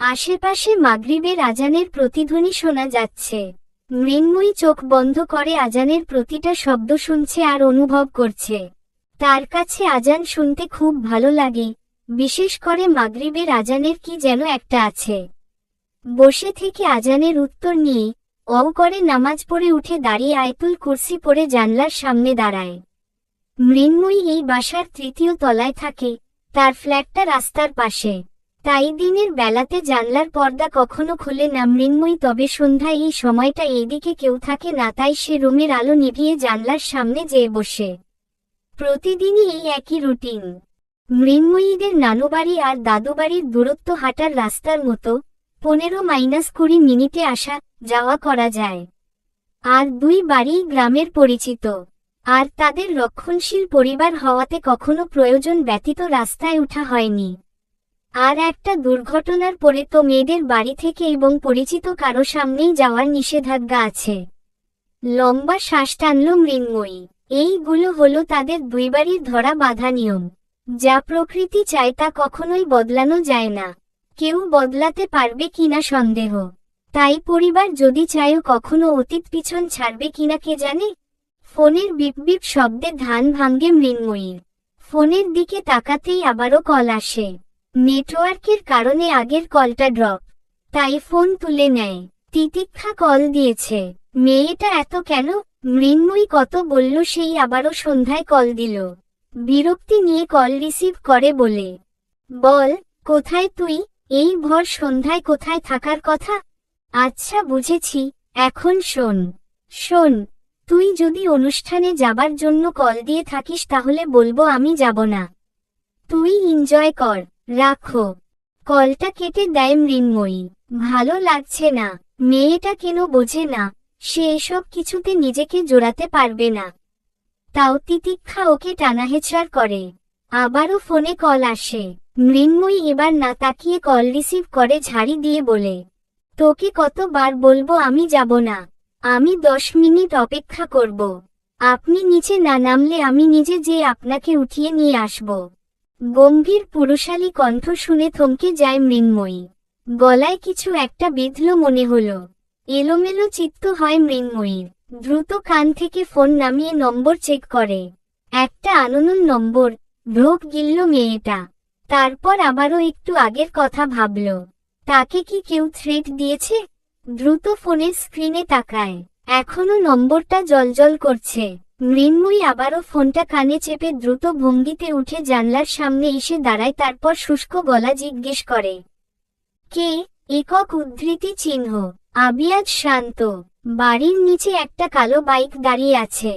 আশেপাশে মাগরিবের আজানের প্রতিধ্বনি শোনা যাচ্ছে। মৃন্ময়ী চোখ বন্ধ করে আজানের প্রতিটা শব্দ শুনছে আর অনুভব করছে। তার কাছে আজান শুনতে খুব ভালো লাগে, বিশেষ করে মাগরিবের আজানের কি যেন একটা আছে। বসে থেকে আজানের উত্তর নিয়ে করে নামাজ পড়ে উঠে দাঁড়িয়ে আয়াতুল কুরসি পড়ে জানলার সামনে দাঁড়ায়। মৃন্ময়ী এই বাসার তৃতীয় তলায় থাকে, তার ফ্ল্যাটটা রাস্তার পাশে। তাই দিনের বেলাতে জানলার পর্দা কখনো খুলে না মৃন্ময়ী, তবে সন্ধ্যায় এই সময়টা এইদিকে কেউ থাকে না, তাই সে রুমের আলো নিভিয়ে জানলার সামনে যেয়ে বসে। প্রতিদিনই এই একই রুটিন। মৃন্ময়ীদের নানুবাড়ি আর দাদুবাড়ির দূরত্ব হাঁটার রাস্তার মতো, 15-20 মিনিটে আসা যাওয়া করা যায়। আর দুই বাড়িই গ্রামের পরিচিত, আর তাদের রক্ষণশীল পরিবার হওয়াতে কখনো প্রয়োজন ব্যতীত রাস্তায় ওঠা হয়নি। আর একটা দুর্ঘটনার পরে তো মেয়েদের বাড়ি থেকে এবং পরিচিত কারো সামনেই যাওয়ার নিষেধাজ্ঞা আছে। লম্বা শ্বাস টানল মৃন্ময়ী। এইগুলো হলো তাদের দুই বাড়ির ধরা বাঁধা নিয়ম, যা প্রকৃতি চায় তা কখনোই বদলানো যায় না। কেউ বদলাতে পারবে কিনা সন্দেহ। তাই পরিবার যদি চায়ও কখনো অতীত পিছন ছাড়বে কিনা কে জানে। ফোনের বিপ বিপ শব্দে ধান ভাঙ্গে মৃন্ময়ীর। ফোনের দিকে তাকাতেই আবারও কল আসে। নেটওয়ার্কের কারণে আগের কলটা ড্রপ, তাই ফোন তুলে নেয়। তিতিক্ষা কল দিয়েছে। মেয়েটা এত কেন? মৃন্ময়ী কত বলল সেই আবারও সন্ধ্যায় কল দিল। বিরক্তি নিয়ে কল রিসিভ করে বলে, বল কোথায় তুই? এই ভর সন্ধ্যায় কোথায় থাকার কথা? আচ্ছা বুঝেছি, এখন শোন, তুই যদি অনুষ্ঠানে যাবার জন্য কল দিয়ে থাকিস তাহলে বলবো আমি যাব না। তুই এনজয় কর, রাখো। কলটা কেটে দেয় মৃন্ময়ী। ভালো লাগছে না। মেয়েটা কেন বোঝে না সে এসব কিছুতে নিজেকে জোড়াতে পারবে না। তাও তিতিক্ষা ওকে টানাহেচড়া করে। আবারও ফোনে কল আসে। মৃন্ময়ী এবার না তাকিয়ে কল রিসিভ করে ঝাড়ি দিয়ে বলে, তোকে কতবার বলবো আমি যাব না। আমি 10 মিনিট অপেক্ষা করব। আপনি নিচে না নামলে আমি নিজে যেয়ে আপনাকে উঠিয়ে নিয়ে আসব। গম্ভীর পুরুষালী কণ্ঠ শুনে থমকে যায় মৃন্ময়ী। গলায় কিছু একটা বিঁধল মনে হলো। এলোমেলো চিত্ত হয় মৃন্ময়ীর। দ্রুত কান থেকে ফোন নামিয়ে নম্বর চেক করে। একটা আননোন নম্বর। ঢোক গিলল মেয়েটা। তারপর আবারও একটু আগের কথা ভাবল। তাকে কি কেউ থ্রেট দিয়েছে? দ্রুত ফোনের স্ক্রিনে তাকায়। এখনো নম্বরটা জ্বলজ্বল করছে। মৃন্ময়ী আবারও ফোনটা কানে চেপে দ্রুত ভঙ্গিতে উঠে জানলার সামনে এসে দাঁড়ায়, তারপর শুষ্ক গলা জিজ্ঞেস করে, কে? একক উদ্ধৃতি চিহ্ন। আবিয়াজ শান্ত। বাড়ির নিচে একটা কালো বাইক দাঁড়িয়ে আছে।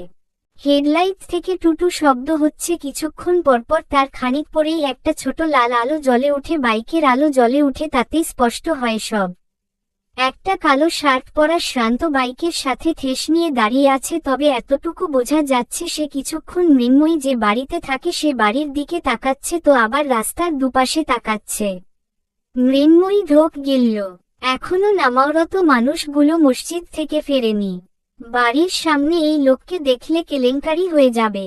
হেডলাইট থেকে টুটু শব্দ হচ্ছে। কিছুক্ষণ পরপর তার খানিক পরেই একটা ছোট লাল আলো জ্বলে ওঠে। বাইকের আলো জ্বলে উঠে, তাতেই স্পষ্ট হয় সব। একটা কালো শার্ট পরা শ্রান্ত বাইকের সাথে ঠেস নিয়ে দাঁড়িয়ে আছে, তবে এতটুকু বোঝা যাচ্ছে সে কিছুক্ষণ মৃন্ময়ী যে বাড়িতে থাকে সে বাড়ির দিকে তাকাচ্ছে, তো আবার রাস্তার দুপাশে তাকাচ্ছে। মৃন্ময়ী ঢোক গিলল। এখনো নামাওরত মানুষগুলো মসজিদ থেকে ফেরেনি। বাড়ির সামনে এই লোককে দেখলে কেলেঙ্কারি হয়ে যাবে।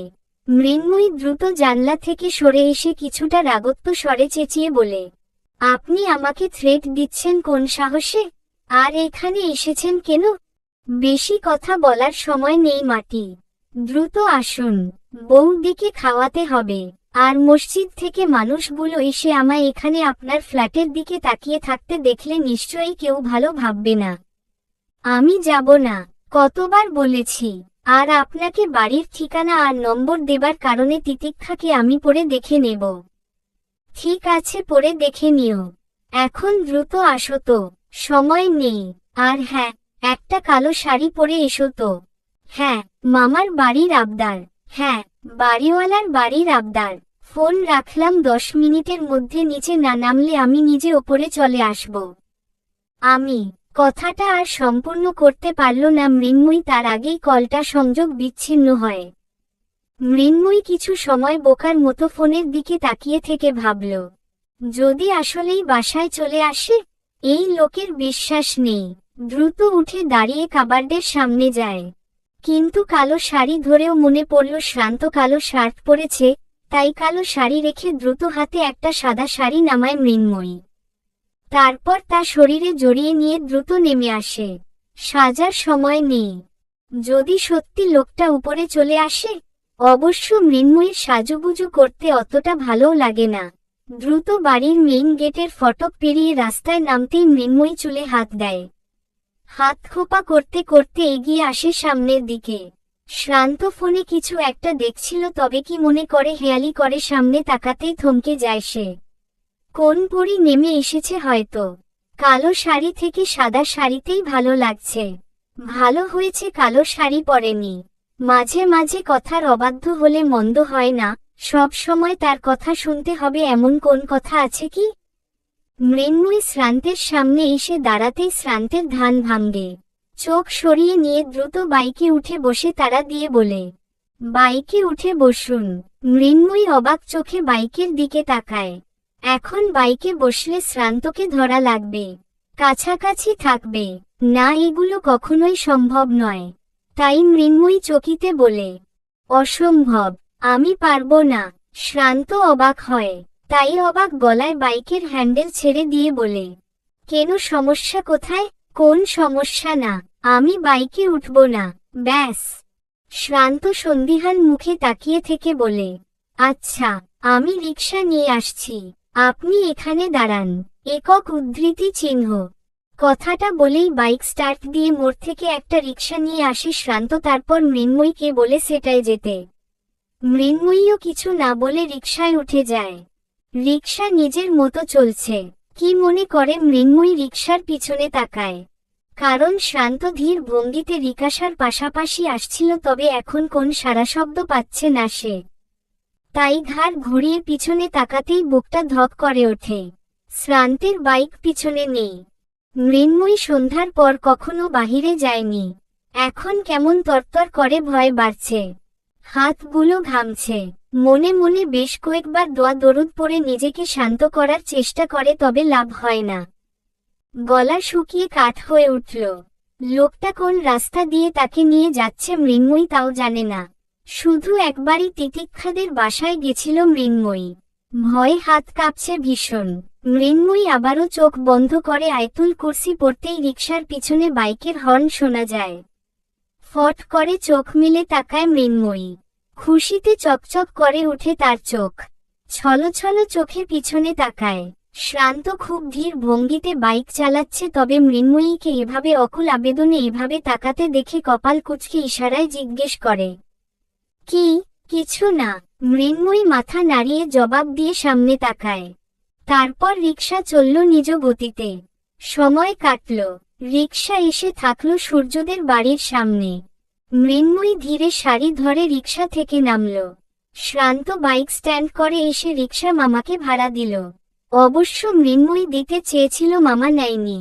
মৃন্ময়ী দ্রুত জানলা থেকে সরে এসে কিছুটা রাগত্ব স্বরে চেঁচিয়ে বলে, আপনি আমাকে থ্রেট দিচ্ছেন কোন সাহসে? আর এখানে এসেছেন কেন? বেশি কথা বলার সময় নেই মাটি। দ্রুত আসুন, বউদিকে খাওয়াতে হবে। আর মসজিদ থেকে মানুষগুলো এসে আমায় এখানে আপনার ফ্ল্যাটের দিকে তাকিয়ে থাকতে দেখলে নিশ্চয়ই কেউ ভালো ভাববে না। আমি যাব না, কতবার বলেছি। আর আপনাকে বাড়ির ঠিকানা আর নম্বর দেবার কারণে তিতিক্ষাকে আমি পরে দেখে নেব। ঠিক আছে, পরে দেখে নিও। এখন দ্রুত আসো তো, সময় নেই। আর হ্যাঁ, একটা কালো শাড়ি পরে এসো তো। হ্যাঁ, মামার বাড়ির আবদার। হ্যাঁ, বাড়িওয়ালার বাড়ির আবদার। ফোন রাখলাম। 10 মিনিটের মধ্যে নিচে না নামলে আমি নিজে ওপরে চলে আসব। আমি কথাটা আর সম্পূর্ণ করতে পারল না মৃন্ময়ী, তার আগেই কলটা সংযোগ বিচ্ছিন্ন হয়। মৃন্ময়ী কিছু সময় বোকার মতো ফোনের দিকে তাকিয়ে থেকে ভাবল, যদি আসলেই বাসায় চলে আসে। এই লোকের বিশ্বাস নেই। দ্রুত উঠে দাঁড়িয়ে কাবার্ডের সামনে যায়। কিন্তু কালো শাড়ি ধরেও মনে পড়ল শ্রান্ত কালো শার্ট পরেছে, তাই কালো শাড়ি রেখে দ্রুত হাতে একটা সাদা শাড়ি নামায় মৃন্ময়ী। তারপর তা শরীরে জড়িয়ে নিয়ে দ্রুত নেমে আসে। সাজার সময় নেই। যদি সত্যি লোকটা উপরে চলে আসে, অবশ্য মৃন্ময়ীর সাজুগুজু করতে অতটা ভালোও লাগে না। দ্রুত বাড়ির মেইন গেটের ফটক পেরিয়ে রাস্তায় নামতেই মৃন্ময়ী চুলে হাত দেয়। হাত খোপা করতে করতে এগিয়ে আসে সামনের দিকে। শ্রান্ত ফোনে কিছু একটা দেখছিল, তবে কি মনে করে হেয়ালি করে সামনে তাকাতেই থমকে যায় সে। কোন পরী নেমে এসেছে হয়তো। কালো শাড়ি থেকে সাদা শাড়িতেই ভালো লাগছে। ভালো হয়েছে কালো শাড়ি পরেনি। মাঝে মাঝে কথার অবাধ্য হলে মন্দ হয় না, সব সময় তার কথা শুনতে হবে এমন কোন কথা আছে কি? মৃন্ময়ী শ্রান্তের সামনে এসে দাঁড়াতেই শ্রান্তের ধান ভাঙে। চোখ সরিয়ে নিয়ে দ্রুত বাইকে উঠে বসে তাড়া দিয়ে বলে, বাইকে উঠে বসুন। মৃন্ময়ী অবাক চোখে বাইকের দিকে তাকায়। এখন বাইকে বসলে শ্রান্তকে ধরা লাগবে, কাছাকাছি থাকবে না, এগুলো কখনোই সম্ভব নয়। তাই মৃন্ময়ী চকিতে বলে, অসম্ভব, আমি পারবো না। শ্রান্ত অবাক হয়, তাই অবাক গলায় বাইকের হ্যান্ডেল ছেড়ে দিয়ে বলে, কেন, সমস্যা কোথায়? কোন সমস্যা না, আমি বাইকে উঠব না, ব্যাস। শ্রান্ত সন্দিহান মুখে তাকিয়ে থেকে বলে, আচ্ছা, আমি রিকশা নিয়ে আসছি, আপনি এখানে দাঁড়ান। একক উদ্ধৃতি চিহ্ন। কথাটা বলেই বাইক স্টার্ট দিয়ে মোড় থেকে একটা রিকশা নিয়ে আসে শ্রান্ত। তারপর মৃন্ময়ীকে বলে সেটায় যেতে। মৃন্ময়ীও কিছু না বলে রিকশায় উঠে যায়। রিকশা নিজের মতো চলছে। কি মনে করে মৃন্ময়ী রিকশার পিছনে তাকায়, কারণ শ্রান্ত ধীর ভঙ্গিতে রিকশার পাশাপাশি আসছিল, তবে এখন কোন সাড়াশব্দ পাচ্ছে না সে। তাই ঘাড় ঘুরিয়ে পিছনে তাকাতেই বুকটা ধক করে ওঠে। শ্রান্তের বাইক পিছনে নেই। মৃন্ময়ী সন্ধ্যার পর কখনো বাহিরে যায়নি। এখন কেমন তরতর করে, ভয় বাড়ছে, হাতগুলো ঘামছে। মনে মনে বেশ কয়েকবার দোয়া দরুদ পড়ে নিজেকে শান্ত করার চেষ্টা করে, তবে লাভ হয় না। গলা শুকিয়ে কাঠ হয়ে উঠল। লোকটা কোন রাস্তা দিয়ে তাকে নিয়ে যাচ্ছে মৃন্ময়ী তাও জানে না। শুধু একবারই তিতিক্ষাদের বাসায় গেছিল মৃন্ময়ী। ভয়ে হাত কাঁপছে ভীষণ। মৃন্ময়ী আবারও চোখ বন্ধ করে আয়াতুল কুরসি পড়তেই রিকশার পিছনে বাইকের হর্ন শোনা যায়। ফট করে চোখ মিলে তাকায় মৃন্ময়ী। খুশিতে চকচক করে উঠে তার চোখ। ছলছল চোখে পিছনে তাকায়। শ্রান্ত খুব ধীর ভঙ্গিতে বাইক চালাচ্ছে, তবে মৃন্ময়ীকে এভাবে অকুল আবেদনে এভাবে তাকাতে দেখে কপাল কুঁচকে ইশারায় জিজ্ঞেস করে, কি? কিছু না। মৃন্ময়ী মাথা নাড়িয়ে জবাব দিয়ে সামনে তাকায়। তারপর রিকশা চলল নিজ গতিতে। সময় কাটল। রিকশা এসে থাকল সূর্যদের বাড়ির সামনে। মৃন্ময়ী ধীরে সারি ধরে রিকশা থেকে নামল। শ্রান্ত বাইক স্ট্যান্ড করে এসে রিকশা মামাকে ভাড়া দিল। অবশ্য মৃন্ময়ী দিতে চেয়েছিল, মামা নেয়নি।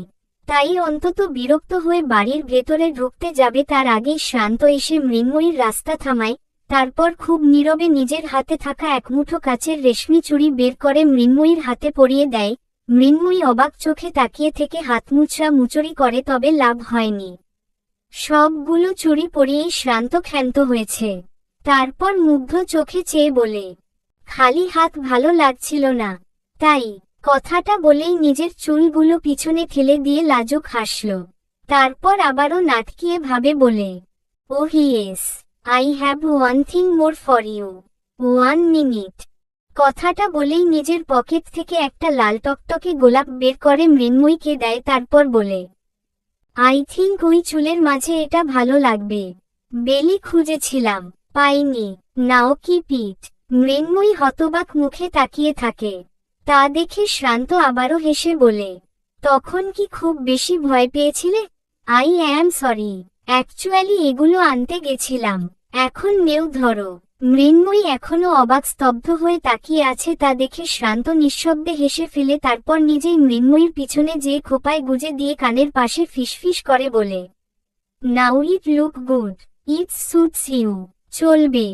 তাই অন্তত বিরক্ত হয়ে বাড়ির ভেতরে ঢুকতে যাবে তার আগেই শ্রান্ত এসে মৃন্ময়ীর রাস্তা থামায়। তারপর খুব নীরবে নিজের হাতে থাকা একমুঠো কাচের রেশমি চুড়ি বের করে মৃন্ময়ীর হাতে পরিয়ে দেয়। মৃন্ময়ী অবাক চোখে তাকিয়ে থেকে হাতমুচড়া মুচড়ি করে, তবে লাভ হয়নি। সবগুলো চুড়ি পরিয়েই শ্রান্ত ক্ষান্ত হয়েছে। তারপর মুগ্ধ চোখে চেয়ে বলে, খালি হাত ভালো লাগছিল না, তাই। কথাটা বলেই নিজের চুলগুলো পিছনে ঠেলে দিয়ে লাজুক হাসল। তারপর আবারও নাটকীয় ভাবে বলে, ওহ yes, I have one thing more for you. 1 minute. কথাটা বলেই নিজের পকেট থেকে একটা লাল টকটকে গোলাপ বের করে মৃন্ময়ীকে দেয়। তারপর বলে, I think ওই চুলের মাঝে এটা ভালো লাগবে। বেলি খুঁজেছিলাম, পাইনি, নাও কি পিট। মৃন্ময়ী হতবাক মুখে তাকিয়ে থাকে। তা দেখে শ্রান্ত আবারও হেসে বলে, তখন কি খুব বেশি ভয় পেয়েছিলে? I am sorry. অ্যাকচুয়ালি এগুলো আনতে গেছিলাম। এখন নেও, ধরো। মৃন্ময়ী এখনো অবাক স্তব্ধ হয়ে তাকিয়ে আছে। তা দেখে শ্রান্ত নিঃশব্দে হেসে ফেলে। তারপর নিজেই মৃন্ময়ীর পিছনে যেয়ে খোপায় গুজে দিয়ে কানের পাশে ফিসফিস করে বলে, now it look good, it suits you. চলবে।